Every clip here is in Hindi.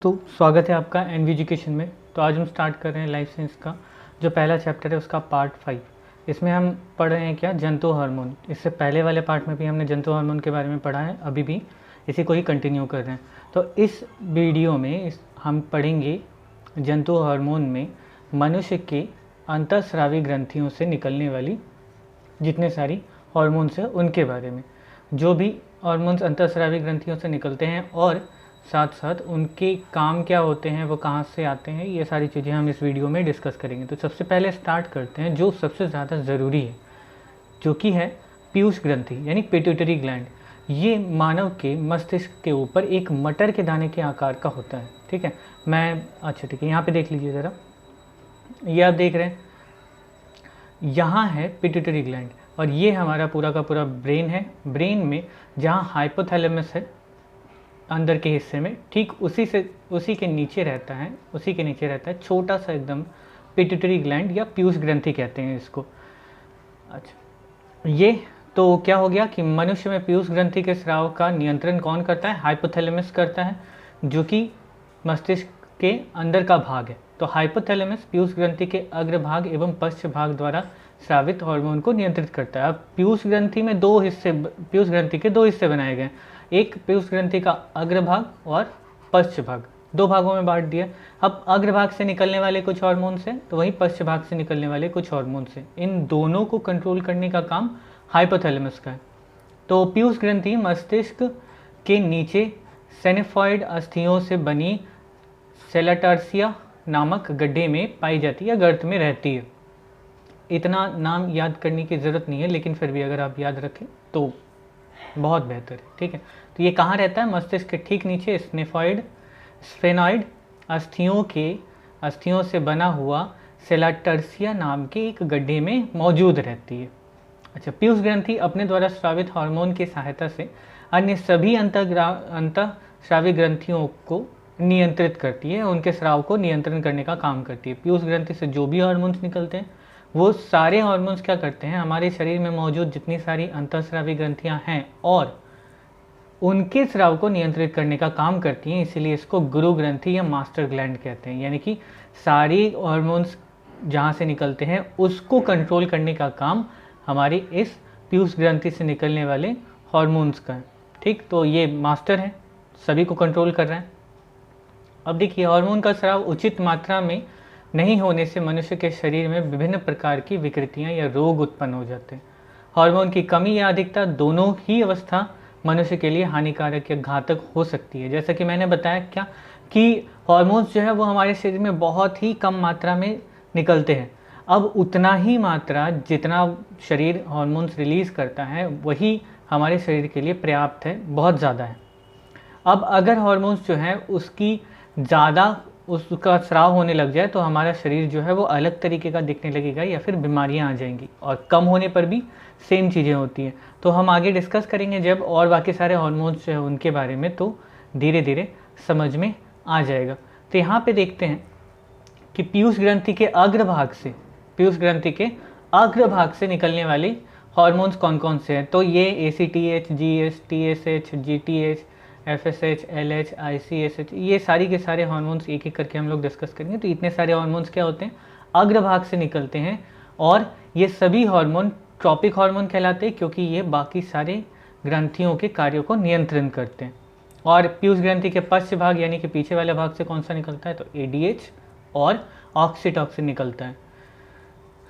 तो स्वागत है आपका एनवी एजुकेशन में। तो आज हम स्टार्ट कर रहे हैं लाइफ साइंस का जो पहला चैप्टर है उसका पार्ट 5। इसमें हम पढ़ रहे हैं क्या, जंतु हार्मोन। इससे पहले वाले पार्ट में भी हमने जंतु हार्मोन के बारे में पढ़ा है, अभी भी इसी को ही कंटिन्यू कर रहे हैं। तो इस वीडियो में हम पढ़ेंगे जंतु हार्मोन में मनुष्य के अंतःस्रावी ग्रंथियों से निकलने वाली जितने सारी हार्मोन्स हैं उनके बारे में। जो भी हार्मोन्स अंतःस्रावी ग्रंथियों से निकलते हैं और साथ साथ उनके काम क्या होते हैं, वो कहाँ से आते हैं, ये सारी चीज़ें हम इस वीडियो में डिस्कस करेंगे। तो सबसे पहले स्टार्ट करते हैं जो सबसे ज़्यादा ज़रूरी है, जो कि है पीयूष ग्रंथि यानी पिट्यूटरी ग्लैंड। ये मानव के मस्तिष्क के ऊपर एक मटर के दाने के आकार का होता है। ठीक है, ठीक है, यहाँ पे देख लीजिए ज़रा, ये आप देख रहे हैं, यहाँ है पिट्यूटरी ग्लैंड और ये हमारा पूरा का पूरा ब्रेन है। ब्रेन में जहाँ हाइपोथैलेमस है अंदर के हिस्से में, ठीक उसी के नीचे रहता है छोटा सा एकदम पिट्यूटरी ग्लैंड या पीयूष ग्रंथि कहते हैं इसको। अच्छा, ये तो क्या हो गया कि मनुष्य में पीयूष ग्रंथि के स्राव का नियंत्रण कौन करता है? हाइपोथैलेमस करता है, जो कि मस्तिष्क के अंदर का भाग है। तो हाइपोथैलेमस पीयूष ग्रंथि के अग्रभाग एवं पश्च भाग द्वारा स्रावित हार्मोन को नियंत्रित करता है। अब पीयूष ग्रंथि के दो हिस्से बनाए गए, एक पीयूष ग्रंथि का अग्रभाग और पश्च भाग, दो भागों में बांट दिया। अब अग्रभाग से निकलने वाले कुछ हार्मोन्स हैं, तो वहीं पश्च भाग से निकलने वाले कुछ हार्मोन्स हैं। इन दोनों को कंट्रोल करने का काम हाइपोथैलेमस का है। तो पीयूष ग्रंथि मस्तिष्क के नीचे सेनेफॉइड अस्थियों से बनी सेलाटार्सिया नामक गड्ढे में पाई जाती है या गर्त में रहती है। इतना नाम याद करने की ज़रूरत नहीं है, लेकिन फिर भी अगर आप याद रखें तो बहुत बेहतर है। ठीक है, तो ये कहाँ रहता है? मस्तिष्क के ठीक नीचे स्फेनॉइड अस्थियों से बना हुआ सेलाटर्सिया नाम के एक गड्ढे में मौजूद रहती है। अच्छा, पीयूष ग्रंथि अपने द्वारा स्रावित हार्मोन की सहायता से अन्य सभी अंतःस्रावी ग्रंथियों को नियंत्रित करती है, उनके स्राव को नियंत्रण करने का काम करती है। पीयूष ग्रंथि से जो भी हार्मोन्स निकलते हैं वो सारे हार्मोन्स क्या करते हैं, हमारे शरीर में मौजूद जितनी सारी अंतःस्रावी ग्रंथियां हैं और उनके स्राव को नियंत्रित करने का काम करती हैं। इसीलिए इसको गुरु ग्रंथि या मास्टर ग्लैंड कहते हैं। यानी कि सारी हार्मोन्स जहाँ से निकलते हैं उसको कंट्रोल करने का काम हमारी इस पीयूष ग्रंथि से निकलने वाले हार्मोन्स का है। ठीक, तो ये मास्टर है, सभी को कंट्रोल कर रहे हैं। अब देखिए, हार्मोन का स्राव उचित मात्रा में नहीं होने से मनुष्य के शरीर में विभिन्न प्रकार की विकृतियां या रोग उत्पन्न हो जाते हैं। हार्मोन की कमी या अधिकता दोनों ही अवस्था मनुष्य के लिए हानिकारक या घातक हो सकती है। जैसा कि मैंने बताया क्या कि हार्मोन्स जो है वो हमारे शरीर में बहुत ही कम मात्रा में निकलते हैं। अब उतना ही मात्रा जितना शरीर हार्मोन्स रिलीज़ करता है वही हमारे शरीर के लिए पर्याप्त है, बहुत ज़्यादा है। अब अगर हार्मोन्स जो है उसका स्राव होने लग जाए तो हमारा शरीर जो है वो अलग तरीके का दिखने लगेगा या फिर बीमारियां आ जाएंगी, और कम होने पर भी सेम चीज़ें होती हैं। तो हम आगे डिस्कस करेंगे जब और बाकी सारे हार्मोन्स जो है उनके बारे में, तो धीरे धीरे समझ में आ जाएगा। तो यहाँ पे देखते हैं कि पीयूष ग्रंथि के अग्रभाग से निकलने वाले हार्मोन्स कौन कौन से हैं। तो ये ACTH, GS, TSH, GTH, FSH, LH, ICSH, ये सारी के सारे हार्मोन्स एक एक करके हम लोग डिस्कस करेंगे। तो इतने सारे हार्मोन्स क्या होते हैं, अग्रभाग से निकलते हैं, और ये सभी हार्मोन ट्रॉपिक हार्मोन कहलाते हैं क्योंकि ये बाकी सारे ग्रंथियों के कार्यों को नियंत्रण करते हैं। और पीयूष ग्रंथि के पश्च भाग यानी कि पीछे वाले भाग से कौन सा निकलता है, तो ADH और ऑक्सीटॉसिन निकलता है।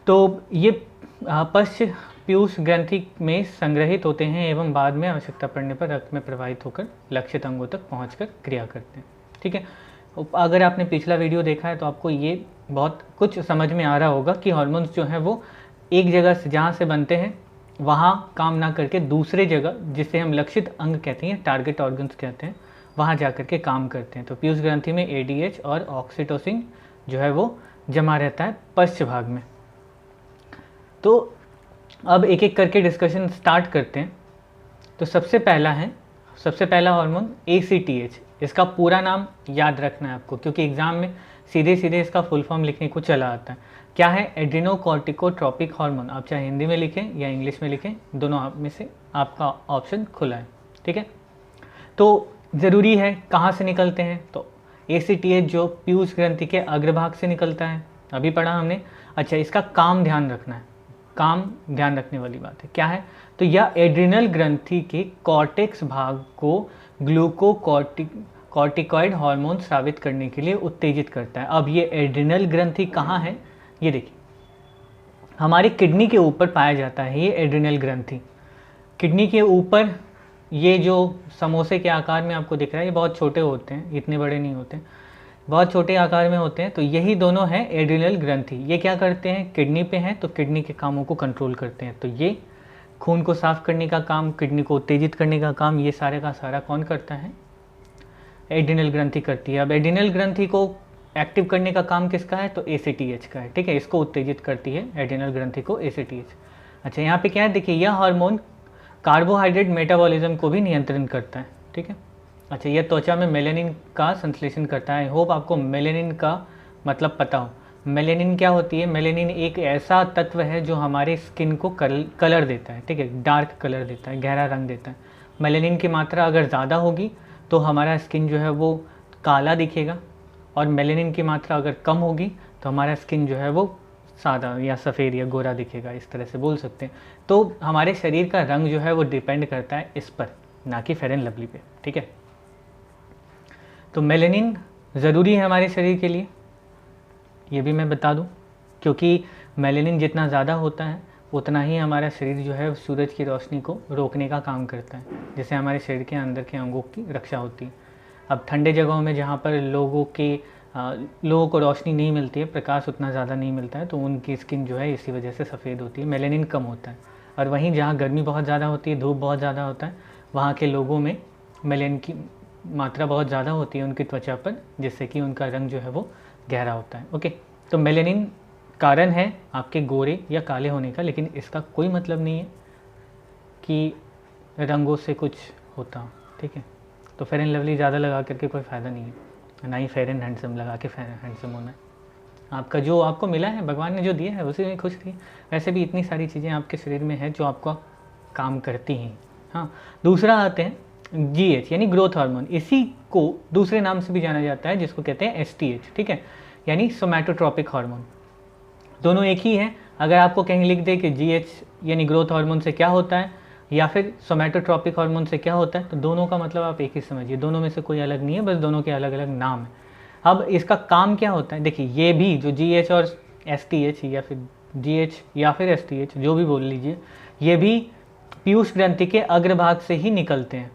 तो ये पश्च पीयूष ग्रंथि में संग्रहित होते हैं एवं बाद में आवश्यकता पड़ने पर रक्त में प्रवाहित होकर लक्षित अंगों तक पहुंचकर क्रिया करते हैं। ठीक है, अगर आपने पिछला वीडियो देखा है तो आपको ये बहुत कुछ समझ में आ रहा होगा कि हार्मोन्स जो हैं वो एक जगह से जहाँ से बनते हैं वहाँ काम ना करके दूसरे जगह, जिसे हम लक्षित अंग कहते हैं, टारगेट ऑर्गन्स कहते हैं, वहाँ जा करके काम करते हैं। तो पीयूष ग्रंथि में ADH और ऑक्सीटोसिन जो है वो जमा रहता है पश्च भाग में। तो अब एक एक करके डिस्कशन स्टार्ट करते हैं। तो सबसे पहला हार्मोन ACTH। इसका पूरा नाम याद रखना है आपको, क्योंकि एग्जाम में सीधे सीधे इसका फुल फॉर्म लिखने को चला आता है। क्या है? Adrenocorticotropic hormone. आप चाहे हिंदी में लिखें या इंग्लिश में लिखें, दोनों में से आपका ऑप्शन खुला है। ठीक है, तो ज़रूरी है कहाँ से निकलते हैं, तो ACTH जो पीयूष ग्रंथि के अग्रभाग से निकलता है, अभी पढ़ा हमने। अच्छा, इसका काम ध्यान रखना है, काम ध्यान रखने वाली बात है, क्या है, तो यह एड्रिनल ग्रंथि के कॉर्टेक्स भाग को ग्लूकोकॉर्टिकॉइड हार्मोन स्रावित करने के लिए उत्तेजित करता है। अब ये एड्रिनल ग्रंथि कहाँ है, ये देखिए हमारी किडनी के ऊपर पाया जाता है ये एड्रिनल ग्रंथि। किडनी के ऊपर ये जो समोसे के आकार में आपको दिख रहा है, ये बहुत छोटे होते हैं, इतने बड़े नहीं होते, बहुत छोटे आकार में होते हैं। तो यही दोनों हैं एड्रिनल ग्रंथि। ये क्या करते हैं, किडनी पे हैं तो किडनी के कामों को कंट्रोल करते हैं। तो ये खून को साफ करने का काम, किडनी को उत्तेजित करने का काम, ये सारे का सारा कौन करता है, एड्रिनल ग्रंथि करती है। अब एड्रिनल ग्रंथि को एक्टिव करने का काम किसका है, तो ACTH का है, ठीक है, इसको उत्तेजित करती है एड्रिनल ग्रंथि को ACTH। अच्छा, यहाँ पे क्या है, देखिए यह हार्मोन कार्बोहाइड्रेट मेटाबॉलिज्म को भी नियंत्रण करता है, ठीक है। अच्छा, यह त्वचा में मेलेनिन का संश्लेषण करता है। होप आपको मेलेनिन का मतलब पता हो। मेलेनिन क्या होती है, मेलेनिन एक ऐसा तत्व है जो हमारे स्किन को कलर देता है, ठीक है, डार्क कलर देता है, गहरा रंग देता है। मेलेनिन की मात्रा अगर ज़्यादा होगी तो हमारा स्किन जो है वो काला दिखेगा, और मेलेनिन की मात्रा अगर कम होगी तो हमारा स्किन जो है वो सादा या सफ़ेद या गोरा दिखेगा, इस तरह से बोल सकते हैं। तो हमारे शरीर का रंग जो है वो डिपेंड करता है इस पर, ना कि फेयर एंड लवली पे, ठीक है। तो मेलेनिन ज़रूरी है हमारे शरीर के लिए, ये भी मैं बता दूं, क्योंकि मेलेनिन जितना ज़्यादा होता है उतना ही हमारा शरीर जो है सूरज की रोशनी को रोकने का काम करता है, जिससे हमारे शरीर के अंदर के अंगों की रक्षा होती है। अब ठंडे जगहों में जहाँ पर लोगों को रोशनी नहीं मिलती है, प्रकाश उतना ज़्यादा नहीं मिलता है, तो उनकी स्किन जो है इसी वजह से सफ़ेद होती है, मेलेनिन कम होता है। और वहीं जहाँ गर्मी बहुत ज़्यादा होती है, धूप बहुत ज़्यादा होता है, वहाँ के लोगों में मेलेनिन की मात्रा बहुत ज़्यादा होती है उनकी त्वचा पर, जिससे कि उनका रंग जो है वो गहरा होता है। ओके, तो मेलेनिन कारण है आपके गोरे या काले होने का, लेकिन इसका कोई मतलब नहीं है कि रंगों से कुछ होता, ठीक है। तो फेयर एंड लवली ज़्यादा लगा करके कोई फ़ायदा नहीं है, ना ही फेयर एंड हैंडसम लगा के फेयर हैंडसम होना है। आपका जो आपको मिला है, भगवान ने जो दिया है उसी में खुश रहिए। वैसे भी इतनी सारी चीज़ें आपके शरीर में हैं जो आपका काम करती हैं। हाँ, दूसरा आते हैं GH यानी ग्रोथ हार्मोन। इसी को दूसरे नाम से भी जाना जाता है जिसको कहते हैं STH, ठीक है, यानी सोमैटोट्रॉपिक हार्मोन। दोनों एक ही है। अगर आपको कहीं लिख दे कि GH यानी ग्रोथ हार्मोन से क्या होता है या फिर सोमैटोट्रॉपिक हार्मोन से क्या होता है, तो दोनों का मतलब आप एक ही समझिए, दोनों में से कोई अलग नहीं है, बस दोनों के अलग अलग नाम है। अब इसका काम क्या होता है, देखिए ये भी जो GH और STH या फिर GH या फिर STH जो भी बोल लीजिए, ये भी पीयूष ग्रंथि के अग्रभाग से ही निकलते हैं।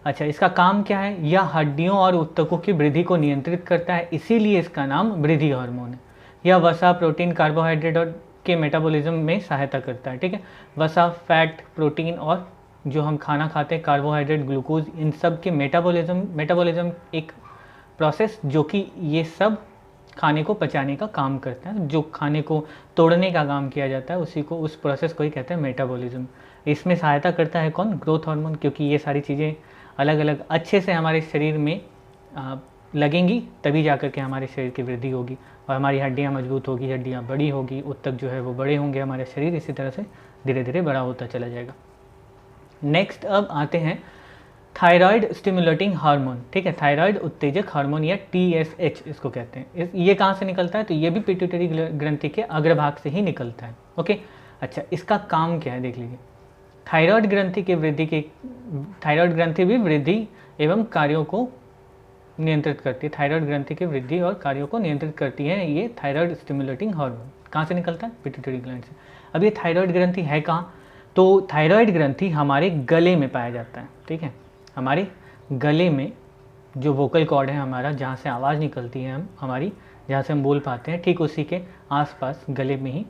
अच्छा, इसका काम क्या है, यह हड्डियों और ऊतकों की वृद्धि को नियंत्रित करता है, इसीलिए इसका नाम वृद्धि हार्मोन है। यह वसा, प्रोटीन, कार्बोहाइड्रेट और के मेटाबॉलिज्म में सहायता करता है, ठीक है। वसा, फैट, प्रोटीन और जो हम खाना खाते हैं, कार्बोहाइड्रेट, ग्लूकोज, इन सब के मेटाबॉलिज्म एक प्रोसेस जो कि ये सब खाने को पचाने का काम करता है, जो खाने को तोड़ने का काम किया जाता है उसी को, उस प्रोसेस को ही कहते हैं मेटाबॉलिज्म। इसमें सहायता करता है कौन, ग्रोथ हार्मोन, क्योंकि ये सारी चीज़ें अलग अलग अच्छे से हमारे शरीर में लगेंगी, तभी जाकर के हमारे शरीर की वृद्धि होगी और हमारी हड्डियाँ मजबूत होगी, हड्डियाँ बड़ी होगी, ऊतक जो है वो बड़े होंगे, हमारे शरीर इसी तरह से धीरे धीरे बड़ा होता चला जाएगा। नेक्स्ट अब आते हैं थायराइड स्टिमुलेटिंग हार्मोन, ठीक है, थायराइड उत्तेजक हार्मोन या TSH इसको कहते हैं। ये कहाँ से निकलता है, तो ये भी पिट्यूटरी ग्रंथि के अग्रभाग से ही निकलता है। ओके, अच्छा, इसका काम क्या है देख लीजिए। थायराइड ग्रंथि भी वृद्धि एवं कार्यों को नियंत्रित करती है, थायराइड ग्रंथि की वृद्धि और कार्यों को नियंत्रित करती है ये थायराइड स्टिमुलेटिंग हार्मोन। कहाँ से निकलता है, पिट्यूटरी ग्लैंड से। अब ये थायराइड ग्रंथि है कहाँ, तो थायराइड ग्रंथि हमारे गले में पाया जाता है, ठीक है, हमारे गले में जो वोकल कॉर्ड है हमारा, जहाँ से आवाज़ निकलती है हमारी, जहाँ से हम बोल पाते हैं, ठीक उसी के आसपास गले में ही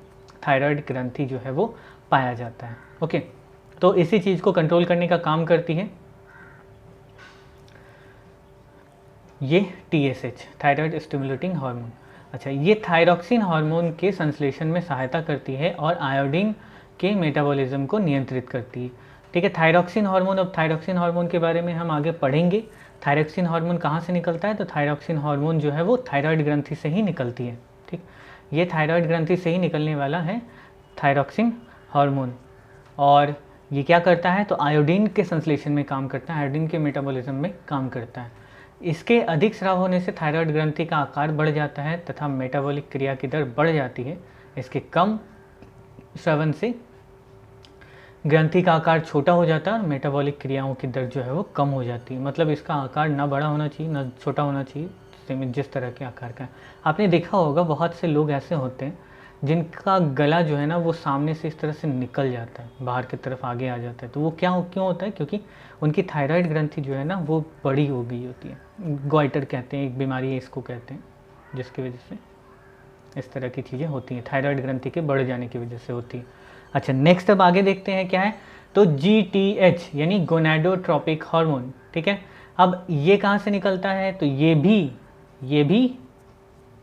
थायराइड ग्रंथि जो है वो पाया जाता है। ओके, तो इसी चीज़ को कंट्रोल करने का काम करती है ये TSH, थायराइड स्टिमुलेटिंग हार्मोन। अच्छा, ये थायरॉक्सिन हार्मोन के संश्लेषण में सहायता करती है और आयोडीन के मेटाबॉलिज्म को नियंत्रित करती है, ठीक है। थायरॉक्सिन हार्मोन, अब थायरॉक्सिन हार्मोन के बारे में हम आगे पढ़ेंगे। थायरॉक्सिन हार्मोन कहाँ से निकलता है, तो थायरॉक्सिन हार्मोन जो है वो थायराइड ग्रंथि से ही निकलती है, ठीक। ये थायराइड ग्रंथि से ही निकलने वाला है थायरॉक्सिन हार्मोन, और ये क्या करता है, तो आयोडीन के संश्लेषण में काम करता है, आयोडीन के मेटाबॉलिज्म में काम करता है। इसके अधिक स्राव होने से थायराइड ग्रंथि का आकार बढ़ जाता है तथा मेटाबॉलिक क्रिया की दर बढ़ जाती है। इसके कम श्रवण से ग्रंथि का आकार छोटा हो जाता है और मेटाबॉलिक क्रियाओं की दर जो है वो कम हो जाती है। मतलब इसका आकार ना बड़ा होना चाहिए ना छोटा होना चाहिए, सीमित जिस तरह के आकार का है। आपने देखा होगा बहुत से लोग ऐसे होते हैं जिनका गला जो है ना वो सामने से इस तरह से निकल जाता है, बाहर की तरफ आगे आ जाता है। तो वो क्यों होता है? क्योंकि उनकी थायराइड ग्रंथि जो है ना वो बड़ी हो गई होती है। ग्वाइटर कहते हैं, एक बीमारी है इसको कहते हैं, जिसकी वजह से इस तरह की चीज़ें होती हैं, थायराइड ग्रंथि के बढ़ जाने की वजह से होती है। अच्छा, नेक्स्ट अब आगे देखते हैं क्या है। तो GTH यानी गोनाडोट्रोपिक हार्मोन, ठीक है। अब ये कहाँ से निकलता है? तो ये भी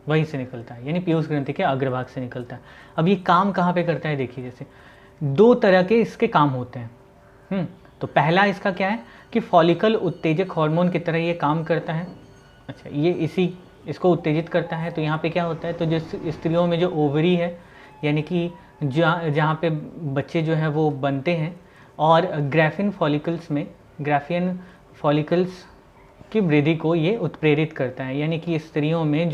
वहीं से निकलता है, यानी पीयूष ग्रंथि के अग्रभाग से निकलता है। अब ये काम कहाँ पे करता है? देखिए, जैसे दो तरह के इसके काम होते हैं। तो पहला इसका क्या है कि फॉलिकल उत्तेजक हार्मोन की तरह ये काम करता है। अच्छा, ये इसको उत्तेजित करता है। तो यहाँ पे क्या होता है? तो जिस स्त्रियों में जो ओवरी है, यानी कि जहाँ पे बच्चे जो हैं वो बनते हैं, और ग्राफियन फॉलिकल्स की वृद्धि को ये उत्प्रेरित करता है। यानी कि स्त्रियों में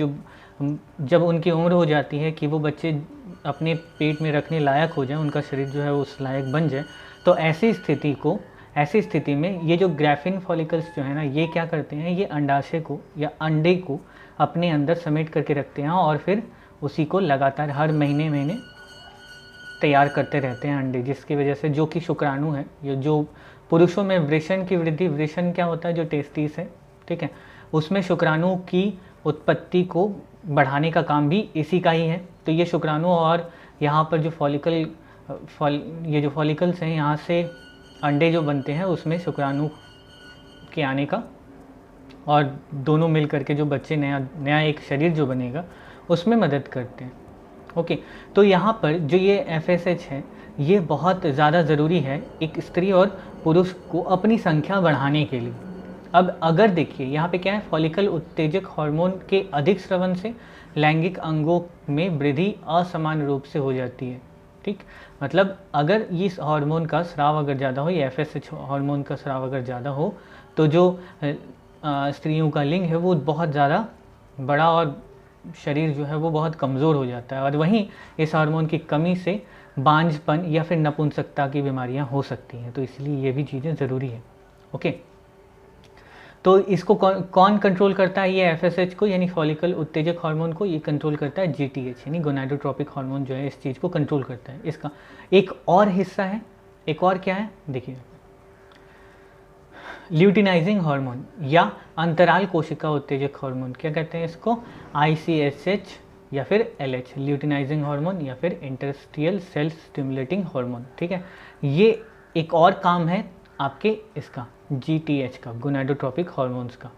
जब उनकी उम्र हो जाती है कि वो बच्चे अपने पेट में रखने लायक हो जाए, उनका शरीर जो है उस लायक बन जाए, तो ऐसी स्थिति में ये जो ग्राफियन फॉलिकल्स जो है ना, ये क्या करते हैं? ये अंडाशय को या अंडे को अपने अंदर समेट करके रखते हैं और फिर उसी को लगातार हर महीने तैयार करते रहते हैं अंडे, जिसकी वजह से जो कि शुक्राणु है, ये जो पुरुषों में वृषण की वृद्धि, वृषण क्या होता है? जो टेस्टिस है, ठीक है, उसमें शुक्राणु की उत्पत्ति को बढ़ाने का काम भी इसी का ही है। तो ये शुक्राणु और यहाँ पर जो ये जो फॉलिकल्स हैं, यहाँ से अंडे जो बनते हैं उसमें शुक्राणु के आने का, और दोनों मिल करके जो बच्चे नया एक शरीर जो बनेगा उसमें मदद करते हैं। ओके, तो यहाँ पर जो ये FSH है ये बहुत ज़्यादा ज़रूरी है एक स्त्री और पुरुष को अपनी संख्या बढ़ाने के लिए। अब अगर देखिए यहाँ पे क्या है, फॉलिकल उत्तेजक हार्मोन के अधिक स्रवण से लैंगिक अंगों में वृद्धि असमान रूप से हो जाती है। ठीक, मतलब अगर इस हार्मोन का स्राव अगर ज़्यादा हो, या FSH हार्मोन का स्राव अगर ज़्यादा हो, तो जो स्त्रियों का लिंग है वो बहुत ज़्यादा बड़ा और शरीर जो है वो बहुत कमज़ोर हो जाता है। और वहीं इस हार्मोन की कमी से बांझपन या फिर नपुंसकता की बीमारियां हो सकती हैं। तो इसलिए ये भी चीज़ें ज़रूरी है। ओके, तो इसको कौन कंट्रोल करता है? ये FSH को, यानी फॉलिकल उत्तेजक हार्मोन को ये कंट्रोल करता है GTH, यानी गोनाडोट्रोपिक हार्मोन जो है इस चीज़ को कंट्रोल करता है। इसका एक और हिस्सा है, एक और क्या है देखिए, ल्यूटिनाइजिंग हार्मोन या अंतराल कोशिका उत्तेजक हार्मोन, क्या कहते हैं इसको? ICSH या फिर LH, ल्यूटिनाइजिंग हार्मोन या फिर इंटरस्टिशियल सेल स्टिमुलेटिंग हार्मोन। ठीक है, ये एक और काम है आपके इसका GTH का, गोनाडोट्रोपिक हार्मोन्स का।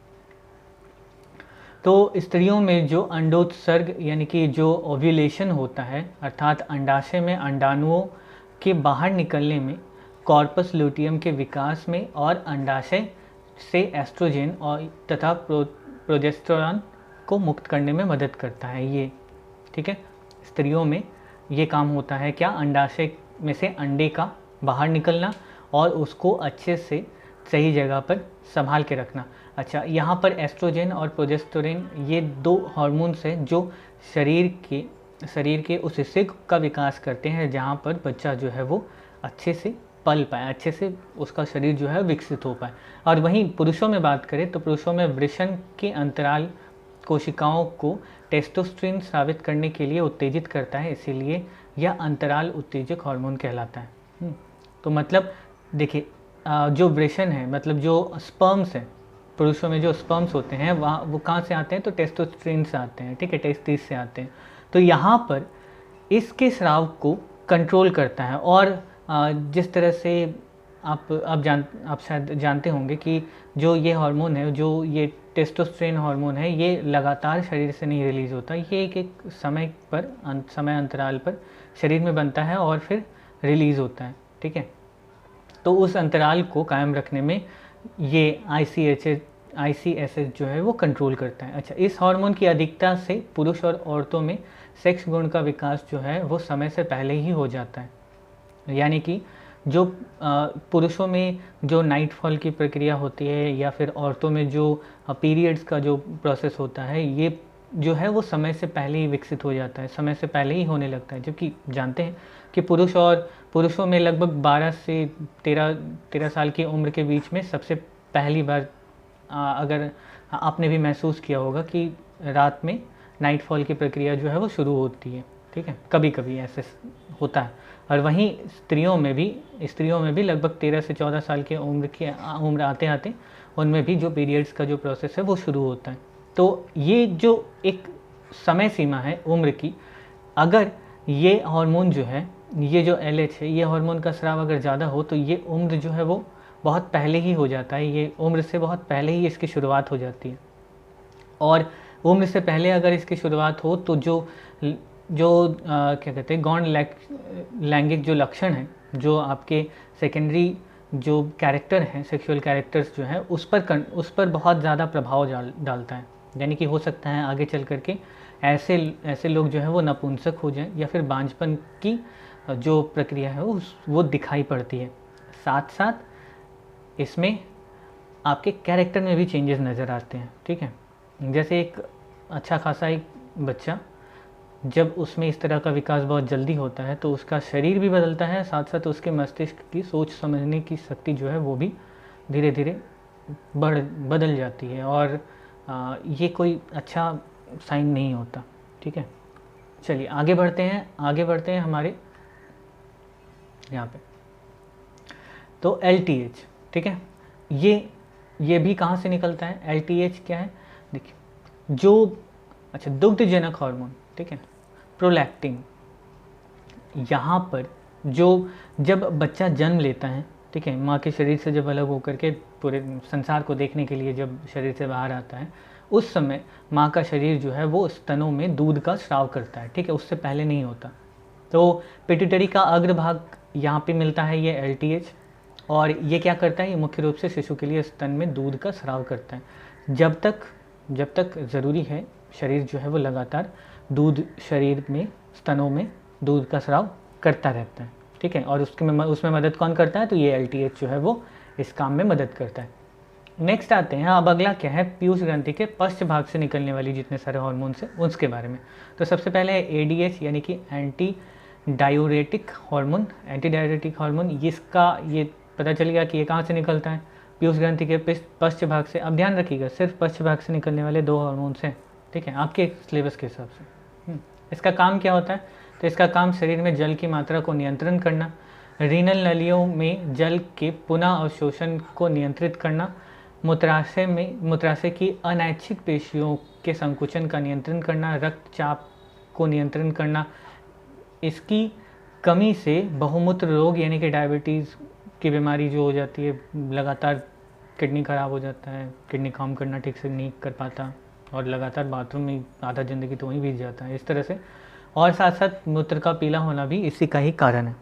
तो स्त्रियों में जो अंडोत्सर्ग यानी कि जो ओव्यूलेशन होता है, अर्थात अंडाशय में अंडाणुओं के बाहर निकलने में, कॉर्पस लुटियम के विकास में और अंडाशय से एस्ट्रोजन और तथा प्रोजेस्टेरॉन को मुक्त करने में मदद करता है ये। ठीक है, स्त्रियों में ये काम होता है क्या? अंडाशय में से अंडे का बाहर निकलना और उसको अच्छे से सही जगह पर संभाल के रखना। अच्छा, यहाँ पर एस्ट्रोजन और प्रोजेस्टेरोन ये दो हार्मोन्स हैं जो शरीर के उस हिस्से का विकास करते हैं जहाँ पर बच्चा जो है वो अच्छे से पल पाए, अच्छे से उसका शरीर जो है विकसित हो पाए। और वहीं पुरुषों में बात करें तो पुरुषों में वृषण के अंतराल कोशिकाओं को टेस्टोस्टेरोन स्रावित करने के लिए उत्तेजित करता है, इसीलिए यह अंतराल उत्तेजक हार्मोन कहलाता है। तो मतलब देखिए, जो वृषण है, मतलब जो स्पर्म्स हैं, पुरुषों में जो स्पर्म्स होते हैं वहाँ वो कहाँ से आते हैं? तो टेस्टोस्टेरोन से आते हैं। ठीक है, टेस्टिस से आते हैं। तो यहाँ पर इसके स्राव को कंट्रोल करता है। और जिस तरह से आप शायद जानते होंगे कि जो ये हार्मोन है, जो ये टेस्टोस्टेरोन हार्मोन है, ये लगातार शरीर से नहीं रिलीज़ होता, ये एक समय अंतराल पर शरीर में बनता है और फिर रिलीज़ होता है। ठीक है, तो उस अंतराल को कायम रखने में ये ICSH जो है वो कंट्रोल करता है। अच्छा, इस हार्मोन की अधिकता से पुरुष और औरतों में सेक्स गुण का विकास जो है वो समय से पहले ही हो जाता है। यानी कि जो पुरुषों में जो नाइटफॉल की प्रक्रिया होती है या फिर औरतों में जो पीरियड्स का जो प्रोसेस होता है, ये जो है वो समय से पहले ही विकसित हो जाता है, समय से पहले ही होने लगता है। जबकि जानते हैं कि पुरुषों में लगभग 12 से 13 साल की उम्र के बीच में सबसे पहली बार अगर आपने भी महसूस किया होगा कि रात में नाइटफॉल की प्रक्रिया जो है वो शुरू होती है, ठीक है, कभी कभी ऐसे होता है। और वहीं स्त्रियों में भी लगभग 13 से 14 साल की उम्र आते आते उनमें भी जो पीरियड्स का जो प्रोसेस है वो शुरू होता है। तो ये जो एक समय सीमा है उम्र की, अगर ये हार्मोन जो है, ये जो LH है, ये हार्मोन का स्राव अगर ज़्यादा हो तो ये उम्र जो है वो बहुत पहले ही हो जाता है, ये उम्र से बहुत पहले ही इसकी शुरुआत हो जाती है। और उम्र से पहले अगर इसकी शुरुआत हो तो जो क्या कहते हैं गौण लैंगिक जो लक्षण हैं, जो आपके सेकेंडरी जो कैरेक्टर हैं, सेक्सुअल कैरेक्टर्स जो हैं, उस पर बहुत ज़्यादा प्रभाव डालता है। यानी कि हो सकता है आगे चल करके ऐसे लोग जो है वो नपुंसक हो जाएं या फिर बांझपन की जो प्रक्रिया है वो दिखाई पड़ती है। साथ साथ इसमें आपके कैरेक्टर में भी चेंजेस नज़र आते हैं, ठीक है। जैसे एक अच्छा खासा एक बच्चा, जब उसमें इस तरह का विकास बहुत जल्दी होता है तो उसका शरीर भी बदलता है, साथ साथ उसके मस्तिष्क की सोच समझने की शक्ति जो है वो भी धीरे धीरे बदल जाती है। और ये कोई अच्छा साइन नहीं होता, ठीक है। चलिए आगे बढ़ते हैं हमारे यहाँ पे। तो LTH, ठीक है, ये भी कहाँ से निकलता है? LTH क्या है? देखिए, जो दुग्धजनक हार्मोन, ठीक है, प्रोलैक्टिन, यहाँ पर जब बच्चा जन्म लेता है, ठीक है, माँ के शरीर से जब अलग होकर के पूरे संसार को देखने के लिए जब शरीर से बाहर आता है, उस समय माँ का शरीर जो है वो स्तनों में दूध का स्राव करता है, ठीक है, उससे पहले नहीं होता। तो पिट्यूटरी का अग्रभाग यहाँ पे मिलता है ये LTH, और ये क्या करता है? ये मुख्य रूप से शिशु के लिए स्तन में दूध का स्राव करता है। जब तक ज़रूरी है, शरीर जो है वो लगातार शरीर में स्तनों में दूध का स्राव करता रहता है, ठीक है। और उसमें मदद कौन करता है? तो ये LTH जो है वो इस काम में मदद करता है। नेक्स्ट आते हैं, अब अगला क्या है? पीयूष ग्रंथि के पश्च भाग से निकलने वाली जितने सारे हार्मोन्स हैं उसके बारे में। तो सबसे पहले है ADH, यानी कि एंटी डायूरेटिक हार्मोन। ये पता चल गया कि ये कहाँ से निकलता है? पीयूष ग्रंथि के पश्च भाग से। अब ध्यान रखिएगा, सिर्फ पश्च भाग से निकलने वाले 2 हार्मोन्स हैं, ठीक है, आपके सिलेबस के हिसाब से। इसका काम क्या होता है? तो इसका काम शरीर में जल की मात्रा को नियंत्रण करना, रीनल नलियों में जल के पुनः अवशोषण को नियंत्रित करना, मूत्राशय की अनैच्छिक पेशियों के संकुचन का नियंत्रण करना, रक्तचाप को नियंत्रण करना। इसकी कमी से बहुमूत्र रोग यानी कि डायबिटीज़ की बीमारी जो हो जाती है, लगातार किडनी खराब हो जाता है, किडनी काम करना ठीक से नहीं कर पाता और लगातार बाथरूम में आधा ज़िंदगी तो वहीं बीत जाता है, इस तरह से। और साथ साथ मूत्र का पीला होना भी इसी का ही कारण है।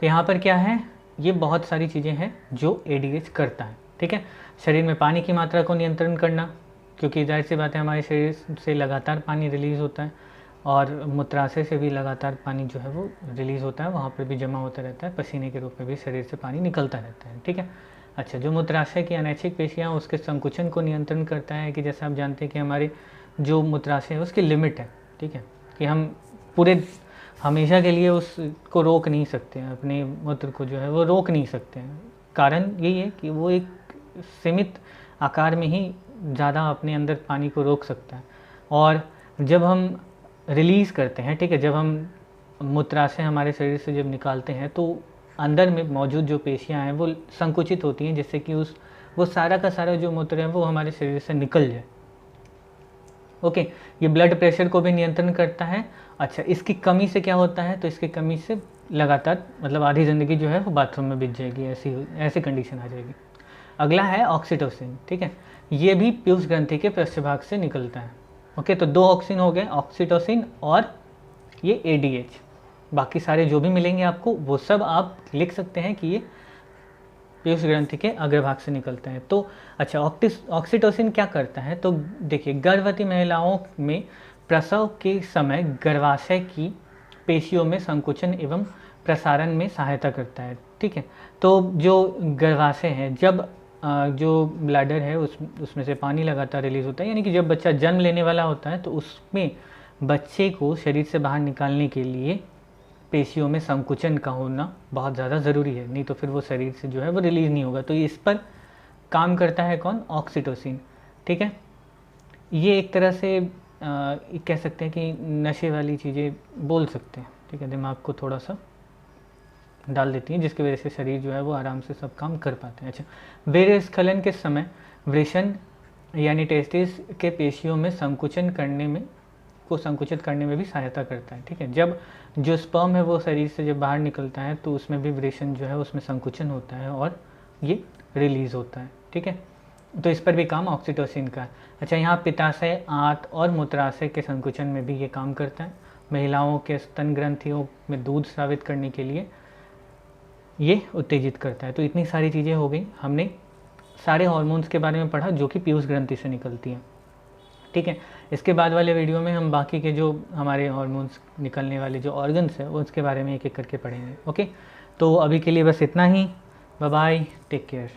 तो यहाँ पर क्या है? ये बहुत सारी चीज़ें हैं जो ADH करता है, ठीक है। शरीर में पानी की मात्रा को नियंत्रण करना, क्योंकि जाहिर सी बात है हमारे शरीर से लगातार पानी रिलीज़ होता है और मूत्राशय से भी लगातार पानी जो है वो रिलीज़ होता है, वहाँ पर भी जमा होता रहता है, पसीने के रूप में भी शरीर से पानी निकलता रहता है, ठीक है। अच्छा, जो मूत्राशय की अनैच्छिक पेशियाँ उसके संकुचन को नियंत्रण करता है, कि जैसे आप जानते हैं कि हमारे जो मूत्राशय है उसकी लिमिट है, ठीक है, कि हम पूरे हमेशा के लिए उसको रोक नहीं सकते हैं, अपने मूत्र को जो है वो रोक नहीं सकते हैं। कारण यही है कि वो एक सीमित आकार में ही ज़्यादा अपने अंदर पानी को रोक सकता है। और जब हम रिलीज़ करते हैं, ठीक है, जब हम मूत्राशय हमारे शरीर से जब निकालते हैं तो अंदर में मौजूद जो पेशियां हैं वो संकुचित होती हैं, जिससे कि वो सारा का सारा जो मूत्र है वो हमारे शरीर से निकल जाए। ओके, ये ब्लड प्रेशर को भी नियंत्रण करता है। अच्छा, इसकी कमी से क्या होता है? तो इसकी कमी से लगातार मतलब आधी ज़िंदगी जो है वो बाथरूम में बीत जाएगी, ऐसी कंडीशन आ जाएगी। अगला है ऑक्सीटोसिन, ठीक है, ये भी पीयूष ग्रंथि के पृष्ठभाग से निकलता है। ओके, तो 2 ऑक्सीन हो गए, ऑक्सीटोसिन और ये ADH। बाकी सारे जो भी मिलेंगे आपको वो सब आप लिख सकते हैं कि ये पीयूष ग्रंथि के अग्रभाग से निकलते हैं। तो अच्छा, ऑक्सीटोसिन क्या करता है? तो देखिए, गर्भवती महिलाओं में प्रसव के समय गर्भाशय की पेशियों में संकुचन एवं प्रसारण में सहायता करता है। ठीक है, तो जो गर्भाशय है, जब जो ब्लैडर है उसमें से पानी लगातार रिलीज़ होता है, यानी कि जब बच्चा जन्म लेने वाला होता है तो उसमें बच्चे को शरीर से बाहर निकालने के लिए पेशियों में संकुचन का होना बहुत ज़्यादा ज़रूरी है, नहीं तो फिर वो शरीर से जो है वो रिलीज़ नहीं होगा। तो इस पर काम करता है कौन? ऑक्सीटोसिन। ठीक है, ये एक तरह से कह सकते हैं कि नशे वाली चीज़ें बोल सकते हैं। ठीक है, दिमाग को थोड़ा सा डाल देती हैं, जिसकी वजह से शरीर जो है वो आराम से सब काम कर पाते हैं। अच्छा, वीर्य स्खलन के समय वृषण यानी टेस्टिस के पेशियों में संकुचित करने में भी सहायता करता है। ठीक है, जब जो स्पर्म है वो शरीर से जब बाहर निकलता है तो उसमें भी वृषण जो है उसमें संकुचन होता है और ये रिलीज़ होता है। ठीक है, तो इस पर भी काम ऑक्सीटोसिन का है। अच्छा, यहाँ पित्ताशय, आंत और मूत्राशय के संकुचन में भी ये काम करता है। महिलाओं के स्तन ग्रंथियों में दूध स्रावित करने के लिए ये उत्तेजित करता है। तो इतनी सारी चीज़ें हो गई, हमने सारे हार्मोन्स के बारे में पढ़ा जो कि पीयूष ग्रंथि से निकलती हैं। ठीक है, इसके बाद वाले वीडियो में हम बाकी के जो हमारे हार्मोन्स निकलने वाले जो ऑर्गन्स हैं उसके बारे में एक एक करके पढ़ेंगे। ओके, तो अभी के लिए बस इतना ही। Bye bye, take care.